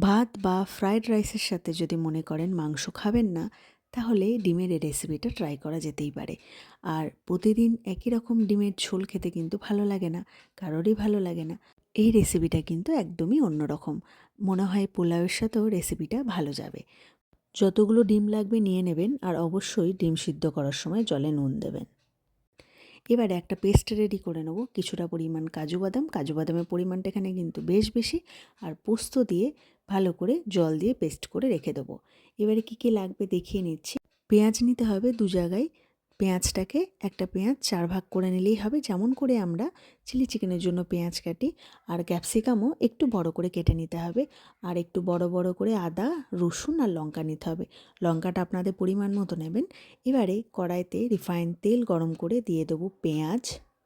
ভাত বা ফ্রায়েড রাইসের সাথে যদি মনে করেন মাংস খাবেন না, তাহলে ডিমের এই রেসিপিটা ট্রাই করা যেতেই পারে। আর প্রতিদিন একই রকম ডিমের ঝোল খেতে কিন্তু ভালো লাগে না, কারোরই ভালো লাগে না। এই রেসিপিটা কিন্তু একদমই অন্যরকম। মনে হয় পোলাওয়ের সাথেও রেসিপিটা ভালো যাবে। যতগুলো ডিম লাগবে নিয়ে নেবেন, আর অবশ্যই ডিম সিদ্ধ করার সময় জলে নুন দেবেন। এবারে একটা পেস্ট রেডি করে নেব। কিছুটা পরিমাণ কাজু বাদামের পরিমাণটা এখানে কিন্তু বেশ বেশি। আর পোস্ত দিয়ে ভালো করে জল দিয়ে পেস্ট করে রেখে দেবো। এবারে কী কী লাগবে দেখিয়ে নিচ্ছি। পেঁয়াজ নিতে হবে 2 জায়গায়। পেঁয়াজটাকে একটা পেঁয়াজ 4 ভাগ করে নিলেই হবে, যেমন করে আমরা চিলি চিকেনের জন্য পেঁয়াজ কাটি। আর ক্যাপসিকামও একটু বড় করে কেটে নিতে হবে। আর একটু বড় বড় করে আদা, রসুন আর লঙ্কা নিতে হবে। লঙ্কাটা আপনাদের পরিমাণ মতো নেবেন। এবারে কড়াইতে রিফাইন তেল গরম করে দিয়ে দেবো পেঁয়াজ,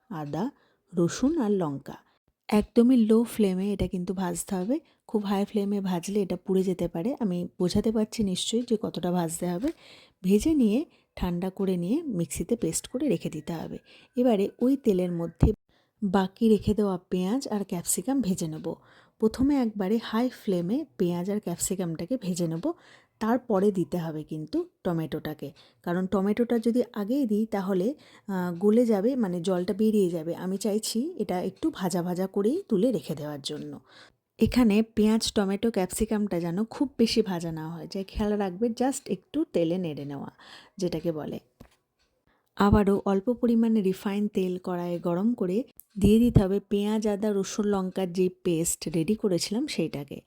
আদা, রসুন আর লঙ্কা। একদমই লো ফ্লেমে এটা কিন্তু ভাজতে হবে। খুব হাই ফ্লেমে ভাজলে এটা পুড়ে যেতে পারে। আমি বোঝাতে পারছি নিশ্চয়ই যে কতটা ভাজতে হবে। ভেজে নিয়ে ঠান্ডা করে নিয়ে মিক্সিতে পেস্ট করে রেখে দিতে হবে। এবারে ওই তেলের মধ্যে বাকি রেখে দেওয়া পেঁয়াজ আর ক্যাপসিকাম ভেজে নেব। প্রথমে একবারে হাই ফ্লেমে পেঁয়াজ আর ক্যাপসিকামটাকে ভেজে নেব। তারপরে দিতে হবে কিন্তু টমেটোটাকে। কারণ টমেটোটা যদি আগেই দিই তাহলে গলে যাবে, মানে জলটা বেরিয়ে যাবে। আমি চাইছি এটা একটু ভাজা ভাজা করেই তুলে রেখে দেওয়ার জন্য। এখানে পেঁয়াজ, টমেটো, ক্যাপসিকামটা যেন খুব বেশি ভাজা না হয়, যে খেয়াল রাখবে জাস্ট একটু তেলে নেড়ে নেওয়া যেটাকে বলে। আবারও অল্প পরিমাণে রিফাইন তেল কড়াইয়ে গরম করে দিয়ে দিতে হবে পেঁয়াজ, আদা, রসুন, লঙ্কার যে পেস্ট রেডি করেছিলাম সেইটাকে।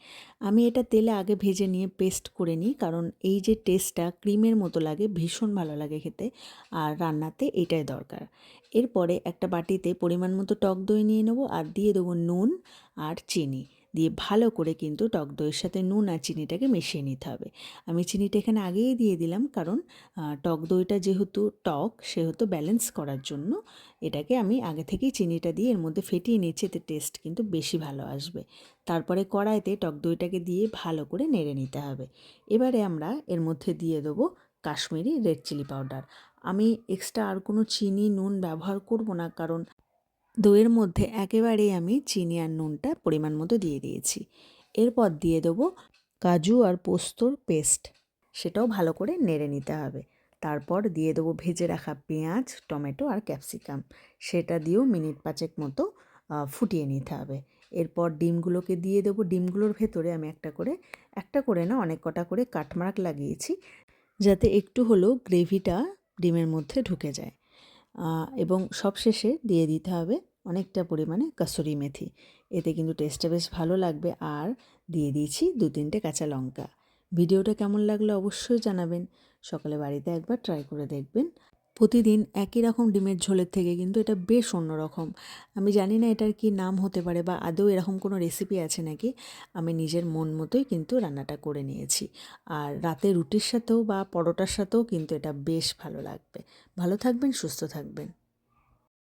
আমি এটা তেলে আগে ভেজে নিয়ে পেস্ট করে নিই, কারণ এই যে টেস্টটা ক্রিমের মতো লাগে, ভীষণ ভালো লাগে খেতে। আর রান্নাতে এটাই দরকার। এরপরে একটা বাটিতে পরিমাণ মতো টক দই নিয়ে নেবো, আর দিয়ে দেবো নুন আর চিনি। দিয়ে ভালো করে কিন্তু টক দইয়ের সাথে নুন আর চিনিটাকে মিশিয়ে নিতে হবে। আমি চিনিটা এখানে আগেই দিয়ে দিলাম, কারণ টক দইটা যেহেতু টক, সেহেতু ব্যালেন্স করার জন্য এটাকে আমি আগে থেকেই চিনিটা দিয়ে এর মধ্যে ফেটিয়ে নিচ্ছি, এতে টেস্ট কিন্তু বেশি ভালো আসবে। তারপরে কড়াইতে টক দইটাকে দিয়ে ভালো করে নেড়ে নিতে হবে। এবারে আমরা এর মধ্যে দিয়ে দেবো কাশ্মীরি রেড চিলি পাউডার। আমি এক্সট্রা আর কোনো চিনি, নুন ব্যবহার করব না, কারণ দইয়ের মধ্যে একেবারেই আমি চিনি আর নুনটা পরিমাণ মতো দিয়ে দিয়েছি। এরপর দিয়ে দেবো কাজু আর পোস্তর পেস্ট, সেটাও ভালো করে নেড়ে নিতে হবে। তারপর দিয়ে দেবো ভেজে রাখা পেঁয়াজ, টমেটো আর ক্যাপসিকাম, সেটা দিয়েও মিনিট 5 মতো ফুটিয়ে নিতে হবে। এরপর ডিমগুলোকে দিয়ে দেবো। ডিমগুলোর ভেতরে আমি একটা করে না, অনেক কটা করে কাটমার্ক লাগিয়েছি, যাতে একটু হলেও গ্রেভিটা ডিমের মধ্যে ঢুকে যায়। এবং সবশেষে দিয়ে দিতে হবে অনেকটা পরিমাণে কাসুরি মেথি। এতে কিন্তু টেস্টটা বেশ ভালো লাগবে। আর দিয়ে দিয়েছি 2-3টে কাঁচা লঙ্কা। ভিডিওটা কেমন লাগলো অবশ্যই জানাবেন। সকালে বাড়িতে একবার ট্রাই করে দেখবেন। প্রতিদিন একই রকম ডিমের ঝোলের থেকে কিন্তু এটা বেশ অন্যরকম। আমি জানি না এটার কি নাম হতে পারে, বা আদৌ এরকম কোনো রেসিপি আছে নাকি। আমি নিজের মন মতোই কিন্তু রান্নাটা করে নিয়েছি। আর রাতে রুটির সাথেও বা পরোটার সাথেও কিন্তু এটা বেশ ভালো লাগবে। ভালো থাকবেন, সুস্থ থাকবেন।